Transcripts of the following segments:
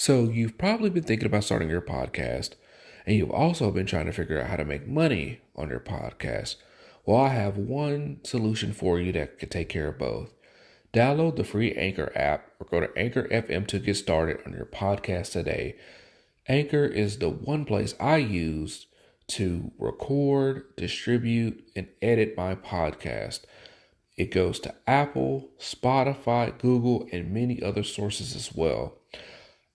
So, you've probably been thinking about starting your podcast, and you've also been trying to figure out how to make money on your podcast. Well, I have one solution for you that can take care of both. Download the free Anchor app or go to Anchor FM to get started on your podcast today. Anchor is the one place I use to record, distribute, and edit my podcast. It goes to Apple, Spotify, Google, and many other sources as well.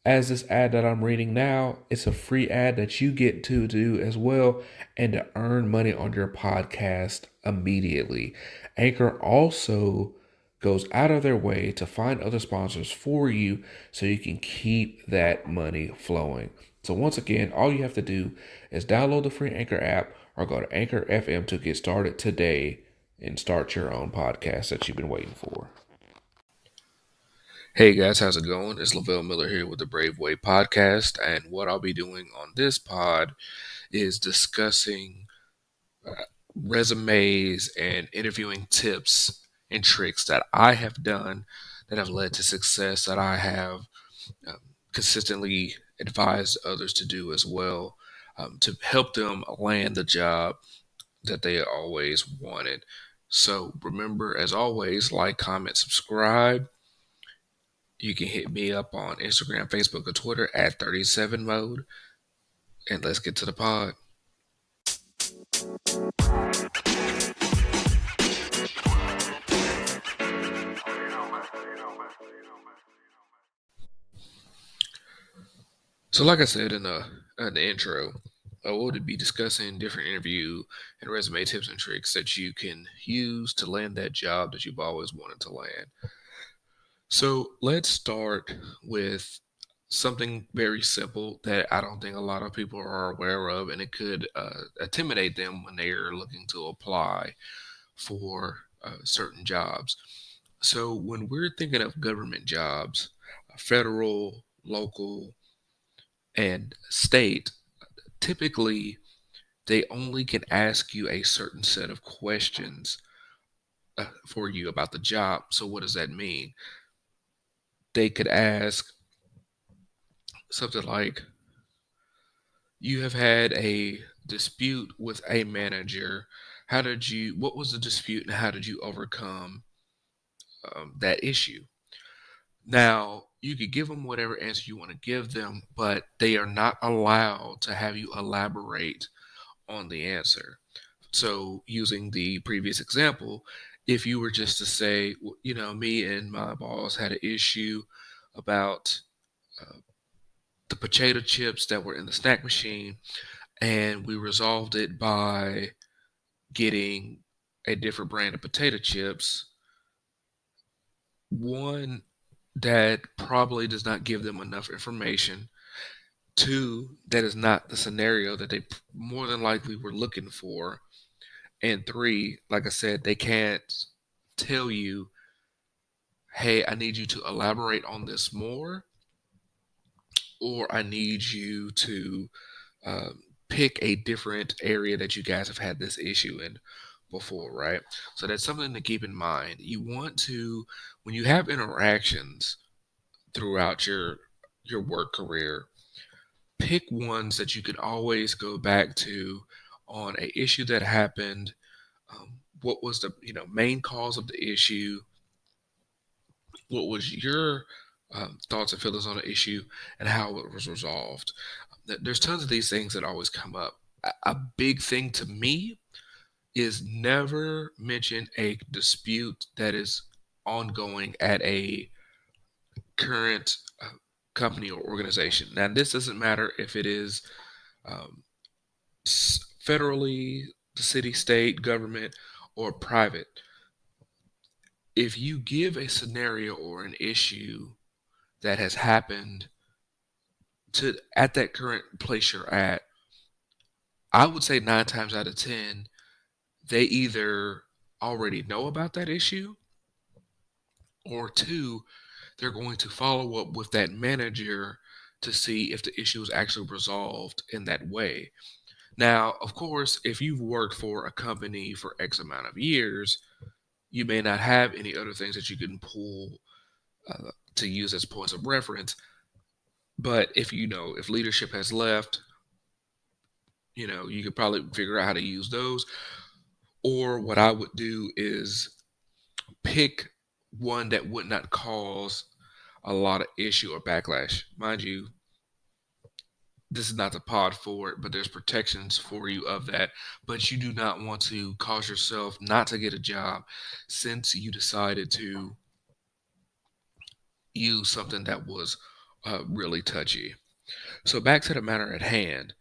As this ad that I'm reading now, it's a free ad that you get to do as well and to earn money on your podcast immediately. Anchor also goes out of their way to find other sponsors for you so you can keep that money flowing. So once again, all you have to do is download the free Anchor app or go to Anchor FM to get started today and start your own podcast that you've been waiting for. Hey guys, how's it going? It's Lavelle Miller here with the Brave Way podcast, and what I'll be doing on this pod is discussing resumes and interviewing tips and tricks that I have done that have led to success that I have um, consistently advised others to do as well, to help them land the job that they always wanted. So remember, as always, like, comment, subscribe. You can hit me up on Instagram, Facebook, or Twitter at 37 Mode. And let's get to the pod. So, like I said in the intro, I would be discussing different interview and resume tips and tricks that you can use to land that job that you've always wanted to land. So, let's start with something very simple that I don't think a lot of people are aware of, and it could intimidate them when they are looking to apply for certain jobs. So, when we're thinking of government jobs, federal, local, and state, typically they only can ask you a certain set of questions for you about the job. So, what does that mean? They could ask something like, you have had a dispute with a manager. What was the dispute and how did you overcome that issue? Now, you could give them whatever answer you want to give them, but they are not allowed to have you elaborate on the answer. So, using the previous example, if you were just to say, me and my boss had an issue about uh, the potato chips that were in the snack machine, and we resolved it by getting a different brand of potato chips. One, that probably does not give them enough information. Two, that is not the scenario that they more than likely were looking for. And three, like I said, they can't tell you, hey, I need you to elaborate on this more, or I need you to um, pick a different area that you guys have had this issue in before, right? So that's something to keep in mind. You want to, when you have interactions throughout your work career, pick ones that you can always go back to on a issue that happened. What was the main cause of the issue? What was your thoughts and feelings on the issue, and how it was resolved? There's tons of these things that always come up. A big thing to me is never mention a dispute that is ongoing at a current company or organization. Now, this doesn't matter if it is um, federally, the city, state, government, or private. If you give a scenario or an issue that has happened to at that current place you're at, I would say 9 times out of 10, they either already know about that issue, or two, they're going to follow up with that manager to see if the issue is actually resolved in that way. Now, of course, if you've worked for a company for X amount of years, you may not have any other things that you can pull to use as points of reference. But if leadership has left, you could probably figure out how to use those. Or what I would do is pick one that would not cause a lot of issue or backlash. Mind you, this is not the pod for it, but there's protections for you of that. But you do not want to cause yourself not to get a job since you decided to use something that was really touchy. So back to the matter at hand.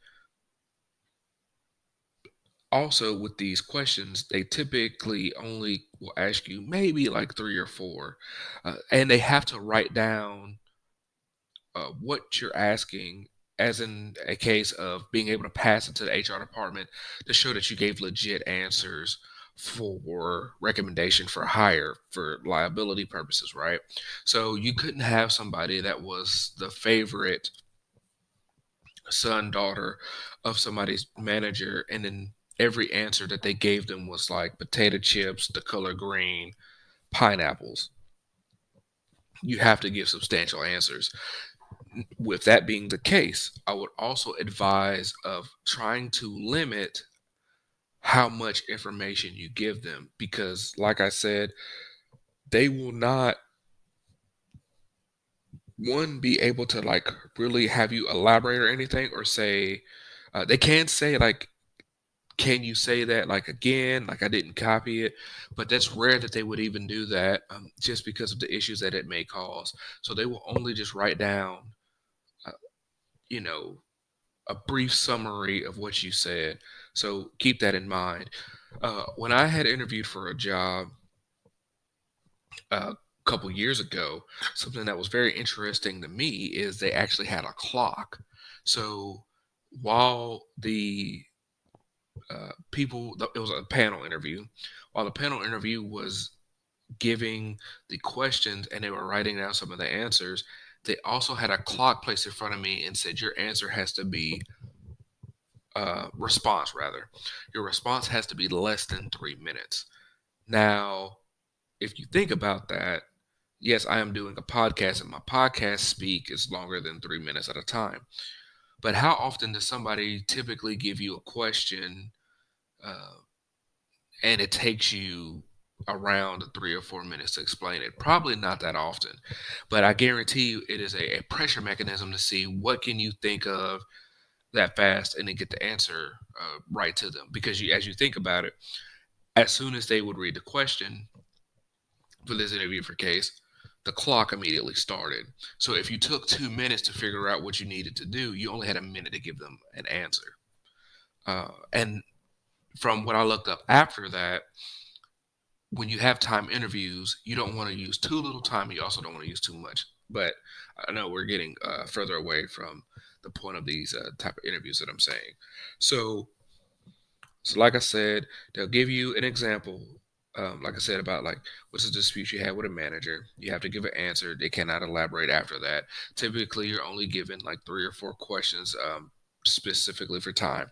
Also, with these questions, they typically only will ask you maybe like three or four, and they have to write down what you're asking, as in a case of being able to pass it to the HR department to show that you gave legit answers for recommendation for hire for liability purposes, right? So you couldn't have somebody that was the favorite son, daughter of somebody's manager, and then every answer that they gave them was like potato chips, the color green, pineapples. You have to give substantial answers. With that being the case, I would also advise of trying to limit how much information you give them because like I said, they will not one be able to like really have you elaborate or anything or say they can say like can you say that like again like I didn't copy it, but that's rare that they would even do that just because of the issues that it may cause. So they will only just write down uh, you know a brief summary of what you said. So keep that in mind. When I had interviewed for a job a couple years ago, something that was very interesting to me is they actually had a clock. So while the it was a panel interview, while the panel interview was giving the questions and they were writing down some of the answers, they also had a clock placed in front of me and said, your answer has to be response rather. Your response has to be less than 3 minutes. Now, if you think about that, yes, I am doing a podcast and my podcast speak is longer than 3 minutes at a time. But how often does somebody typically give you a question uh, and it takes you around 3 or 4 minutes to explain it? Probably not that often. But I guarantee you it is a pressure mechanism to see what can you think of that fast and then get the answer right to them. Because as you think about it, as soon as they would read the question for this interview for case, the clock immediately started. So if you took 2 minutes to figure out what you needed to do, you only had a minute to give them an answer. And from what I looked up after that, when you have time interviews, you don't want to use too little time. You also don't want to use too much. But I know we're getting further away from the point of these type of interviews that I'm saying. So So, like I said, they'll give you an example. Like I said, about like what's the dispute you had with a manager. You have to give an answer. They cannot elaborate after that. Typically, you're only given like 3 or 4 questions specifically for time.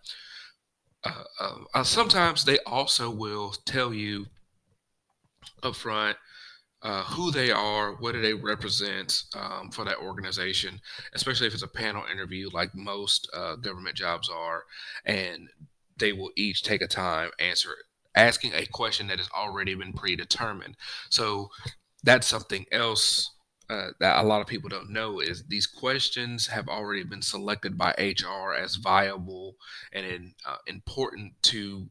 Sometimes they also will tell you up front who they are, what do they represent for that organization, especially if it's a panel interview like most government jobs are, and they will each take a time answer asking a question that has already been predetermined. So that's something else that a lot of people don't know is these questions have already been selected by HR as viable and important to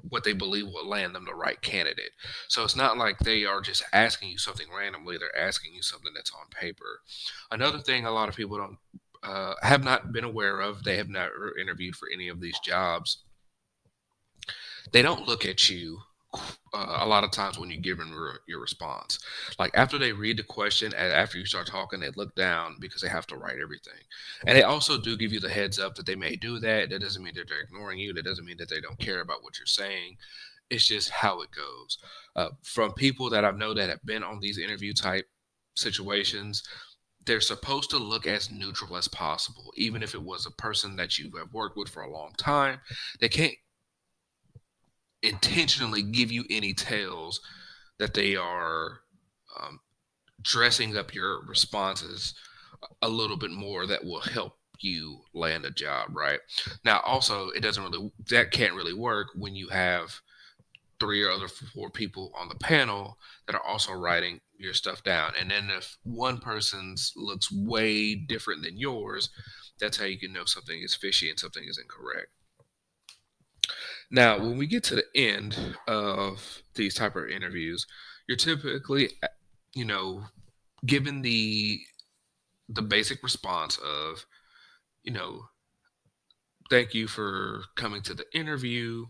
what they believe will land them the right candidate. So it's not like they are just asking you something randomly, they're asking you something that's on paper. Another thing a lot of people don't have not been aware of, they have not interviewed for any of these jobs, they don't look at you a lot of times when you give them your response. Like after they read the question, and after you start talking, they look down because they have to write everything. And they also do give you the heads up that they may do that. That doesn't mean that they're ignoring you. That doesn't mean that they don't care about what you're saying. It's just how it goes. From people that I know that have been on these interview type situations, they're supposed to look as neutral as possible, even if it was a person that you have worked with for a long time. They can't intentionally give you any tales that they are um, dressing up your responses a little bit more that will help you land a job, right? Now, also, it doesn't really, that can't really work when you have three or other four people on the panel that are also writing your stuff down. And then if one person's looks way different than yours, that's how you can know something is fishy and something is incorrect. Now, when we get to the end of these type of interviews, you're typically, you know, given the basic response of, you know, thank you for coming to the interview.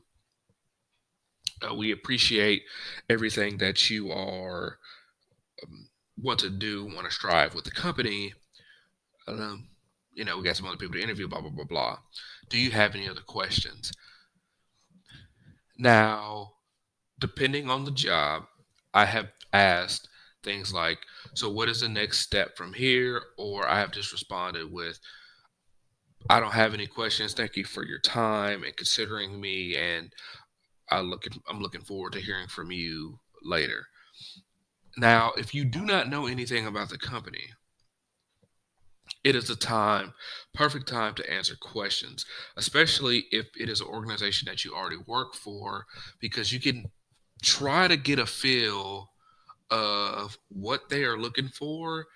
We appreciate everything that you are um, want to do, want to strive with the company. Um, we got some other people to interview, blah, blah, blah, blah. Do you have any other questions? Now, depending on the job, I have asked things like, so what is the next step from here? Or I have just responded with, I don't have any questions. Thank you for your time and considering me. And I'm looking forward to hearing from you later. Now, if you do not know anything about the company, it is the time, perfect time to answer questions, especially if it is an organization that you already work for, because you can try to get a feel of what they are looking for,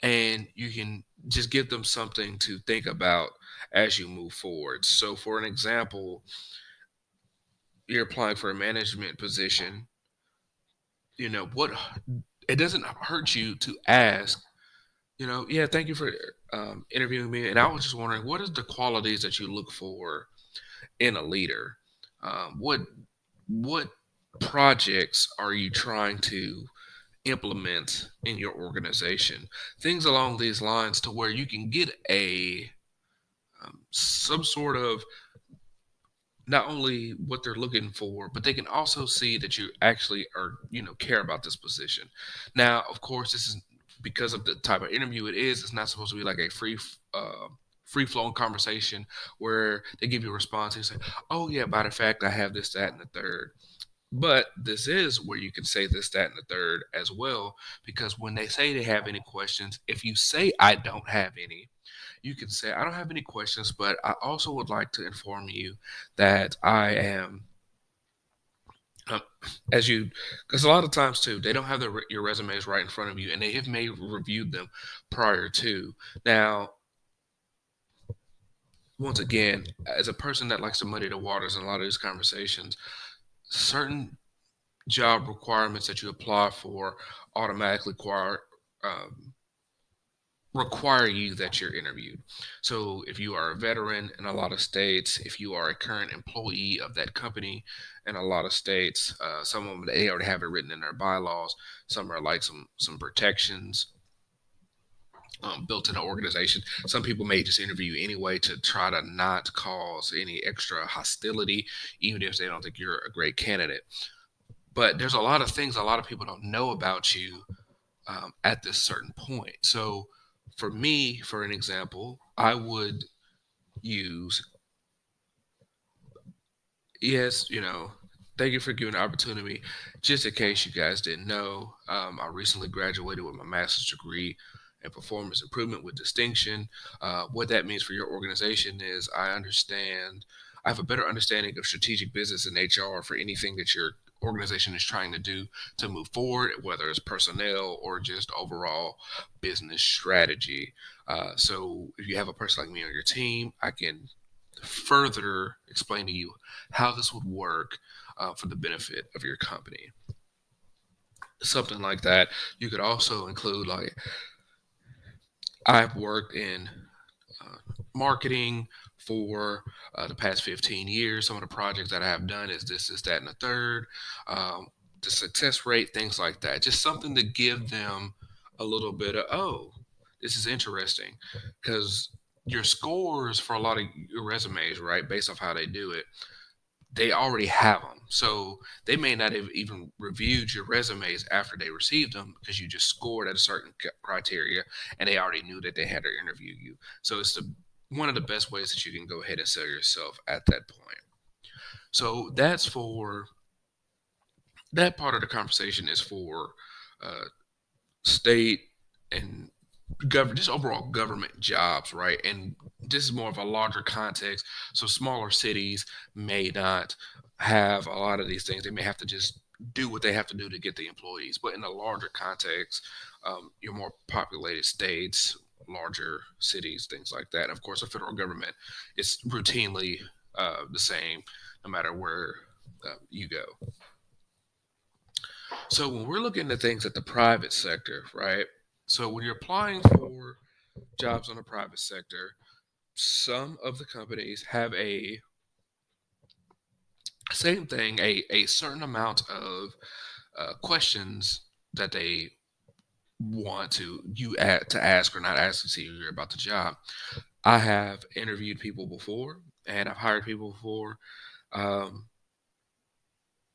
and you can just give them something to think about as you move forward. So, for an example, you're applying for a management position. What it doesn't hurt you to ask, yeah, thank you for interviewing me. And I was just wondering, what is the qualities that you look for in a leader? What projects are you trying to implement in your organization? Things along these lines, to where you can get a some sort of, not only what they're looking for, but they can also see that you actually are, care about this position. Now, of course, this is because of the type of interview it is. It's not supposed to be like a free flowing conversation where they give you a response and you say, "Oh yeah, by the fact I have this, that, and the third." But this is where you can say this, that, and the third as well, because when they say they have any questions, if you say I don't have any, you can say, I don't have any questions, but I also would like to inform you that I am, um, as you, because a lot of times too, they don't have your resumes right in front of you, and they have may reviewed them prior to. Now, once again, as a person that likes to muddy the waters in a lot of these conversations, certain job requirements that you apply for automatically um, require you that you're interviewed. So if you are a veteran in a lot of states, if you are a current employee of that company in a lot of states, some of them they already have it written in their bylaws. Some are like some protections built in the organization. Some people may just interview you anyway to try to not cause any extra hostility, even if they don't think you're a great candidate. But there's a lot of things a lot of people don't know about you at this certain point. So, for me, for an example, I would use, yes, thank you for giving the opportunity. Just in case you guys didn't know, I recently graduated with my master's degree in performance improvement with distinction. What that means for your organization is I have a better understanding of strategic business and HR for anything that your organization is trying to do to move forward, whether it's personnel or just overall business strategy. So if you have a person like me on your team, I can further explain to you how this would work for the benefit of your company. Something like that. You could also include, like, I've worked in marketing for the past 15 years. Some of the projects that I have done is this, that, and the third. Um, the success rate, things like that. Just something to give them a little bit of, oh, this is interesting. Because your scores for a lot of your resumes, right, based off how they do it, they already have them. So they may not have even reviewed your resumes after they received them, because you just scored at a certain criteria and they already knew that they had to interview you. So it's one of the best ways that you can go ahead and sell yourself at that point. So that's for that part of the conversation is for uh, state and just overall government jobs, right? And this is more of a larger context. So smaller cities may not have a lot of these things. They may have to just do what they have to do to get the employees. But in a larger context, your more populated states, larger cities, things like that. And of course, the federal government is routinely the same, no matter where you go. So when we're looking at things at the private sector, right? So when you're applying for jobs on the private sector, some of the companies have a same thing, a certain amount of questions that they want to ask or not ask to see you're about the job. I have interviewed people before, and I've hired people before, um,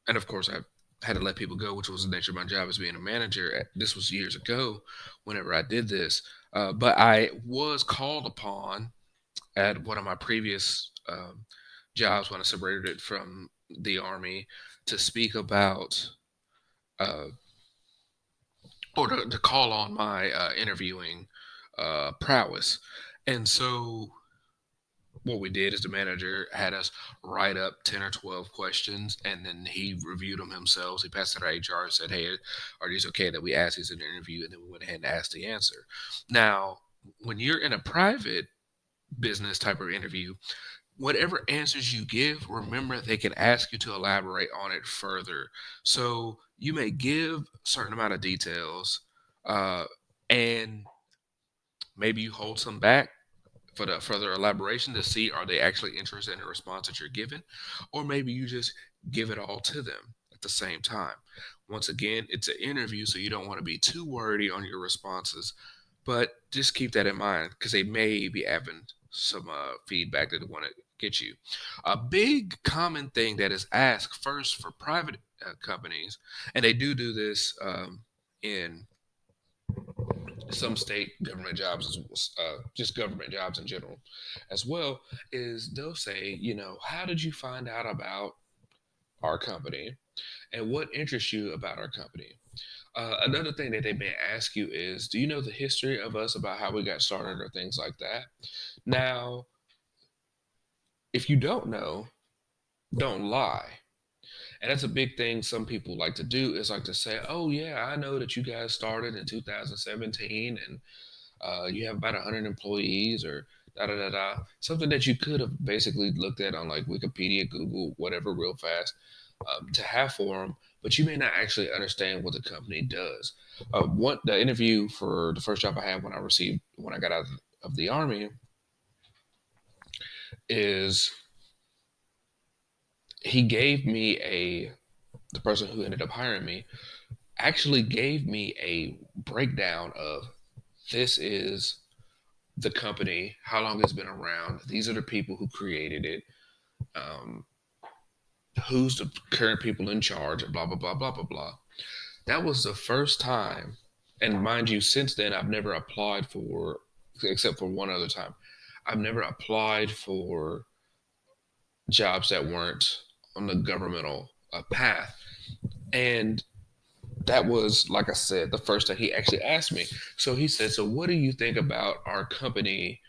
and of course I've had to let people go, which was the nature of my job as being a manager. This was years ago, whenever I did this, but I was called upon at one of my previous jobs when I separated it from the army to speak about uh, or to call on my interviewing prowess. And so what we did is the manager had us write up 10 or 12 questions, and then he reviewed them himself. He passed it to HR and said, hey, are these okay that we ask these in the interview? And then we went ahead and asked the answer. Now, when you're in a private business type of interview, whatever answers you give, remember they can ask you to elaborate on it further. So you may give a certain amount of details, uh, and maybe you hold some back for the further elaboration to see are they actually interested in the response that you're giving, or maybe you just give it all to them at the same time. Once again, it's an interview, so you don't want to be too wordy on your responses, but just keep that in mind because they may be having some feedback that they want to get you. A big common thing that is asked first for private companies, and they do this in some state government jobs, just government jobs in general as well, is they'll say, how did you find out about our company and what interests you about our company? Another thing that they may ask you is, do you know the history of us about how we got started or things like that? Now, if you don't know, don't lie. And that's a big thing some people like to do is like to say, oh, yeah, I know that you guys started in 2017 and you have about 100 employees or da da da da. Something that you could have basically looked at on like Wikipedia, Google, whatever, real fast to have for them, but you may not actually understand what the company does. What the interview for the first job I had when I got out of the army is he gave me the person who ended up hiring me actually gave me a breakdown of this is the company, how long it's been around. These are the people who created it. Um, who's the current people in charge? Blah blah blah blah blah blah. That was the first time, and mind you, since then I've never applied for, except for one other time, I've never applied for jobs that weren't on the governmental path. And that was, like I said, the first time he actually asked me. So he said, "So what do you think about our company,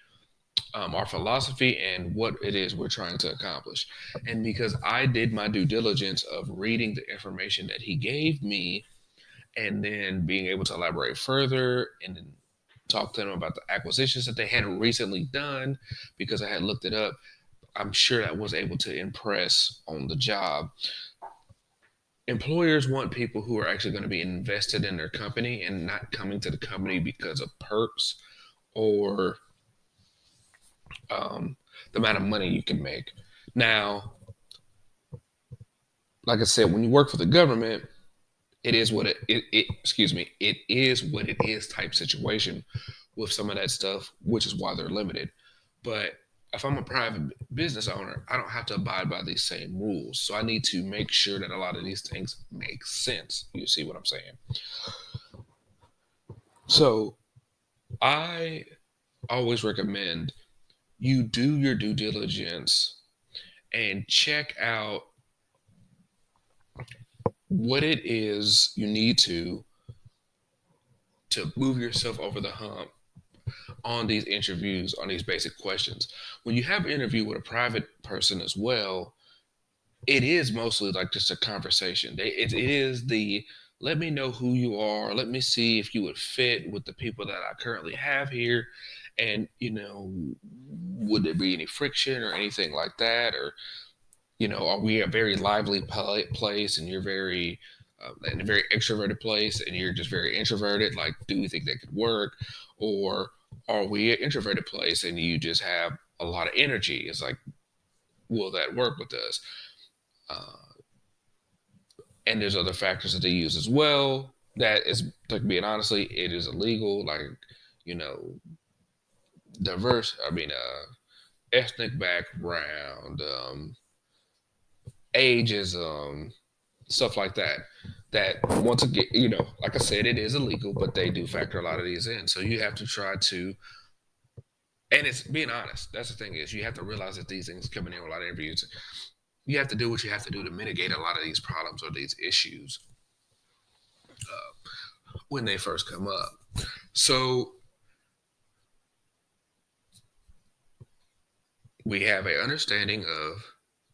our philosophy, and what it is we're trying to accomplish?" And because I did my due diligence of reading the information that he gave me and then being able to elaborate further and then talk to them about the acquisitions that they had recently done, because I had looked it up, I'm sure I was able to impress on the job. Employers want people who are actually going to be invested in their company and not coming to the company because of perks or the amount of money you can make. Now, like I said, when you work for the government, it is what excuse me, it is what it is type situation with some of that stuff, which is why they're limited. But if I'm a private business owner, I don't have to abide by these same rules. So I need to make sure that a lot of these things make sense. You see what I'm saying? So I always recommend you do your due diligence and check out what it is you need to move yourself over the hump on these interviews on these basic questions. When you have an interview with a private person as well, it is mostly like just a conversation. It is the let me know who you are. Let me see if you would fit with the people that I currently have here. And, would there be any friction or anything like that? Or, are we a very lively place and you're very, in a very extroverted place and you're just very introverted? Like, do you think that could work? Or are we an introverted place and you just have a lot of energy? It's like, will that work with us? Uh, and there's other factors that they use as well. That is, like being honestly, it is illegal. Like, you know, diverse. I mean, ethnic background, ageism, stuff like that. That once again, like I said, it is illegal, but they do factor a lot of these in. So you have to try to, and it's being honest. That's the thing is you have to realize that these things coming in with a lot of interviews. You have to do what you have to do to mitigate a lot of these problems or these issues when they first come up. So we have an understanding of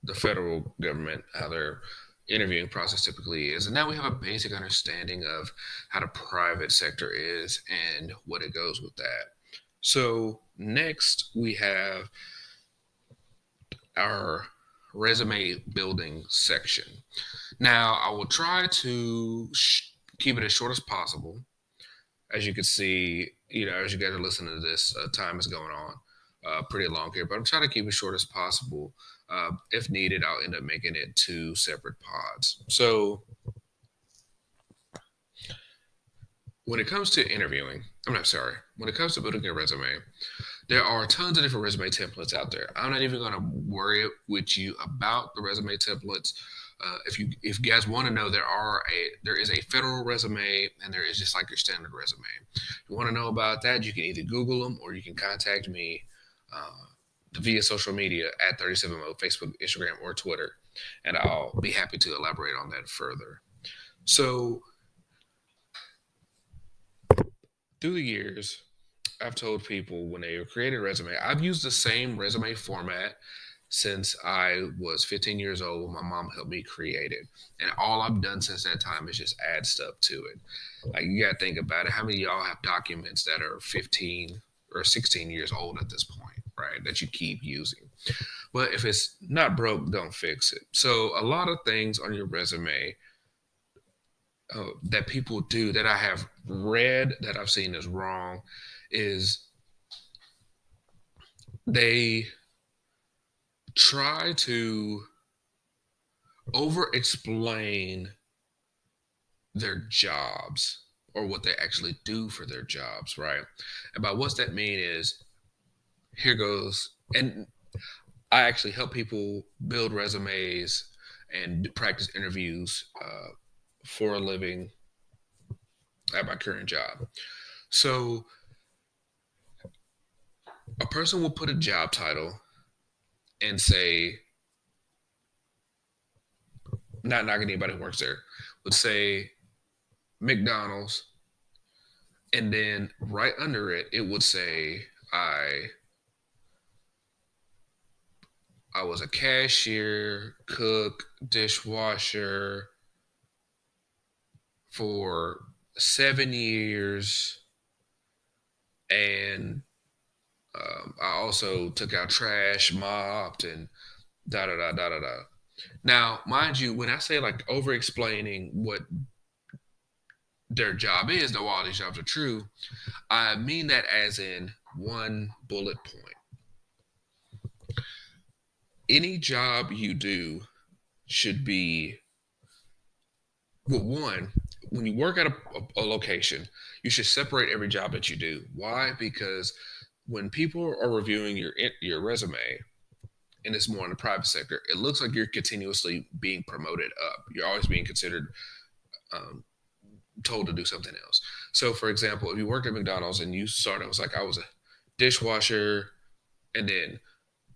the federal government, how their interviewing process typically is, and now we have a basic understanding of how the private sector is and what it goes with that. So next we have our resume building section. Now I will try to keep it as short as possible. As you can see, as you guys are listening to this, time is going on pretty long here, but I'm trying to keep it short as possible. If needed, I'll end up making it two separate pods. So when it comes to interviewing, I'm not sorry, when it comes to building a resume, there are tons of different resume templates out there. I'm not even going to worry with you about the resume templates. If you guys want to know, there is a federal resume and there is just like your standard resume. If you want to know about that, you can either Google them or you can contact me via social media at 37Mo, Facebook, Instagram, or Twitter, and I'll be happy to elaborate on that further. So through the years, I've told people when they are creating a resume, I've used the same resume format since I was 15 years old. My mom helped me create it. And all I've done since that time is just add stuff to it. Like, you got to think about it. How many of y'all have documents that are 15 or 16 years old at this point, right? That you keep using. But if it's not broke, don't fix it. So, a lot of things on your resume that people do that I have read that I've seen is wrong is they try to over explain their jobs or what they actually do for their jobs, right? And by what's that mean is here goes, and I actually help people build resumes and practice interviews for a living at my current job. So a person will put a job title and say, not knocking anybody who works there, would say McDonald's, and then right under it, it would say I was a cashier, cook, dishwasher for 7 years, and I also took out trash, mopped, and da da da da da da. Now, mind you, when I say like over explaining what their job is, though all these jobs are true, I mean that as in one bullet point. Any job you do should be, well, one, when you work at a location, you should separate every job that you do. Why? Because when people are reviewing your resume, and it's more in the private sector, it looks like you're continuously being promoted up. You're always being considered, um, told to do something else. So, for example, if you worked at McDonald's and you started, was like, I was a dishwasher, and then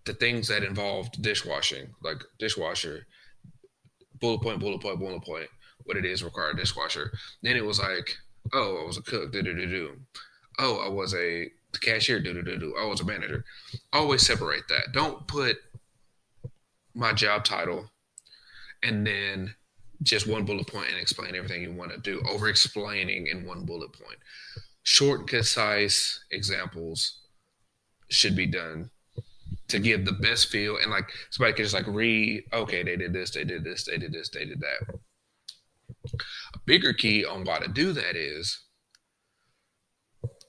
the things that involved dishwashing, like dishwasher, bullet point, bullet point, bullet point, what it is required dishwasher. Then it was like, oh, I was a cook, do do do do. Oh, I was a the cashier, do. Oh, it's a manager. Always separate that. Don't put my job title and then just one bullet point and explain everything you want to do. Over explaining in one bullet point. Short, concise examples should be done to give the best feel, and like somebody can just like read, okay, they did this, they did this, they did this, they did that. A bigger key on why to do that is,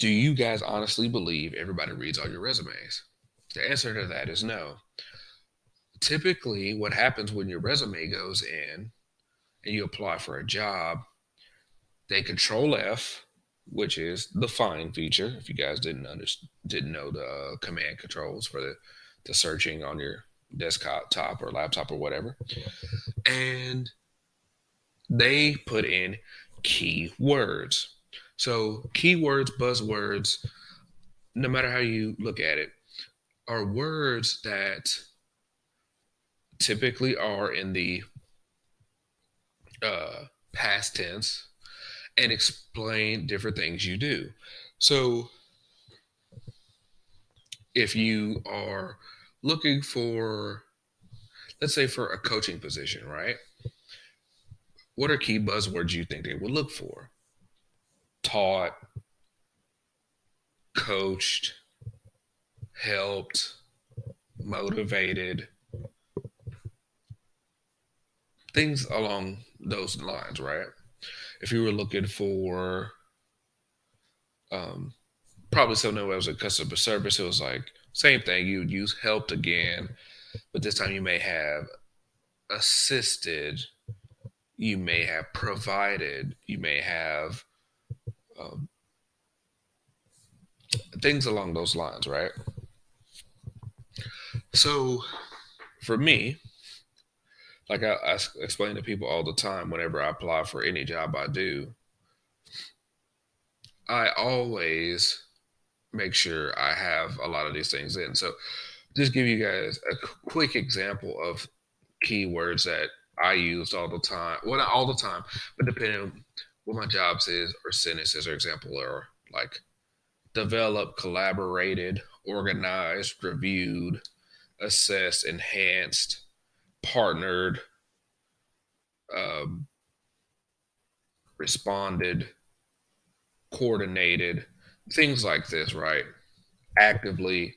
do you guys honestly believe everybody reads all your resumes? The answer to that is no. Typically, what happens when your resume goes in and you apply for a job, they control F, which is the find feature. If you guys didn't know the command controls for the searching on your desktop or laptop or whatever, and they put in keywords. So keywords, buzzwords, no matter how you look at it, are words that typically are in the past tense and explain different things you do. So if you are looking for, let's say, for a coaching position, right? What are key buzzwords you think they would look for? Taught, coached, helped, motivated, things along those lines, right? If you were looking for probably something that was a customer service, it was like same thing. You would use helped again, but this time you may have assisted, you may have provided, you may have um, things along those lines, right? So for me, like I explain to people all the time whenever I apply for any job I do, I always make sure I have a lot of these things in. So just give you guys a quick example of keywords that I use all the time. Well, not all the time, but depending on what my jobs is or sentences, or example, or like developed, collaborated, organized, reviewed, assessed, enhanced, partnered, um, responded, coordinated, things like this, right? Actively.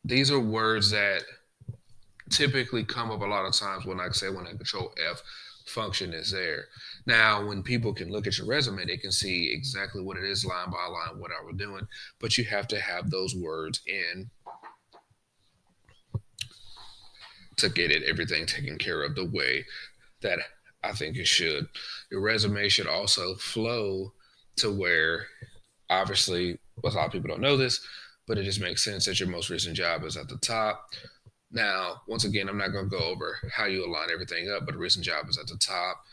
These are words that typically come up a lot of times when, like I say, when a control F function is there. Now, when people can look at your resume, they can see exactly what it is line by line, what I was doing, but you have to have those words in to get it everything taken care of the way that I think it should. Your resume should also flow to where, obviously, a lot of people don't know this, but it just makes sense that your most recent job is at the top. Now, once again, I'm not going to go over how you align everything up, but a recent job is at the top.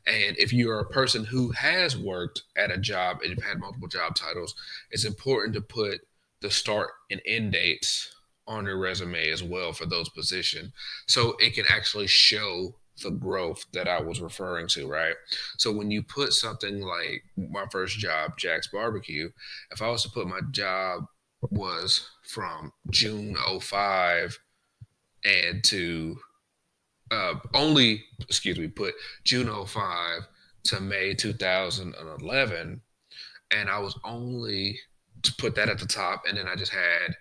And if you're a person who has worked at a job and you've had multiple job titles, it's important to put the start and end dates on your resume as well for those positions, so it can actually show the growth that I was referring to, right? So when you put something like my first job, Jack's Barbecue, if I was to put my job was from June '05 and to only, excuse me, put June '05 to May 2011, and I was only to put that at the top, and then I just had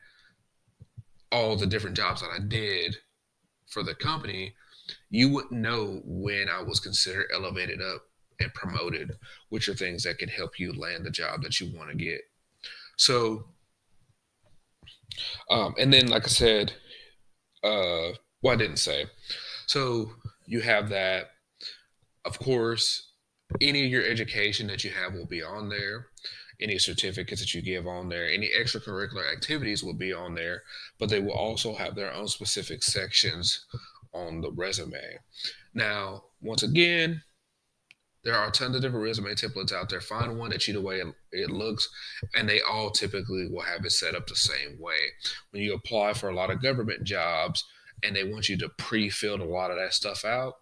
all the different jobs that I did for the company, you wouldn't know when I was considered elevated up and promoted, which are things that can help you land the job that you want to get. So, and then, like I said, well, I didn't say. So you have that. Of course, any of your education that you have will be on there. Any certificates that you give on there, any extracurricular activities will be on there, but they will also have their own specific sections on the resume. Now, once again, there are tons of different resume templates out there. Find one that you the way it looks, and they all typically will have it set up the same way. When you apply for a lot of government jobs and they want you to pre-fill a lot of that stuff out,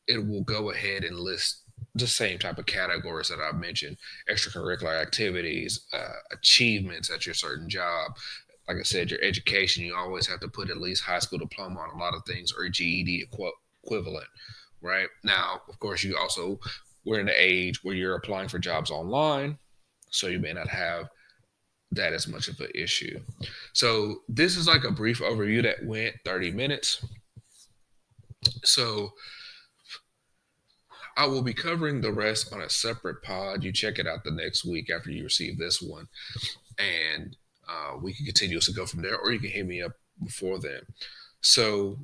it will go ahead and list the same type of categories that I mentioned: extracurricular activities, achievements at your certain job. Like I said, your education, you always have to put at least high school diploma on a lot of things, or GED equivalent, right? Now, of course, you also, we're in the age where you're applying for jobs online, so you may not have that as much of an issue. So this is like a brief overview that went 30 minutes. So I will be covering the rest on a separate pod. You check it out the next week after you receive this one, and we can continue to go from there, or you can hit me up before then. So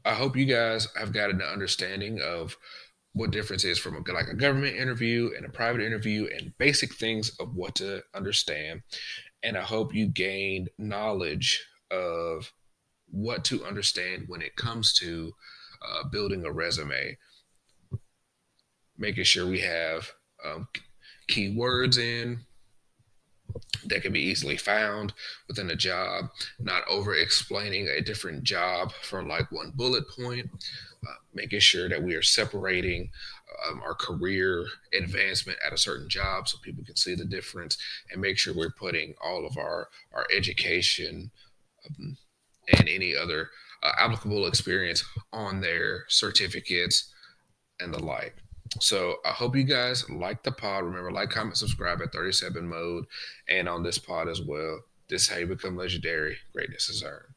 I hope you guys have gotten an understanding of what difference is from like a government interview and a private interview, and basic things of what to understand. And I hope you gained knowledge of what to understand when it comes to building a resume, making sure we have keywords in that can be easily found within a job, not over explaining a different job from like one bullet point, making sure that we are separating our career advancement at a certain job so people can see the difference, and make sure we're putting all of our education um, and any other applicable experience on their certificates and the like. So I hope you guys like the pod. Remember, like, comment, subscribe at 37 mode and on this pod as well. This is how you become legendary. Greatness is earned.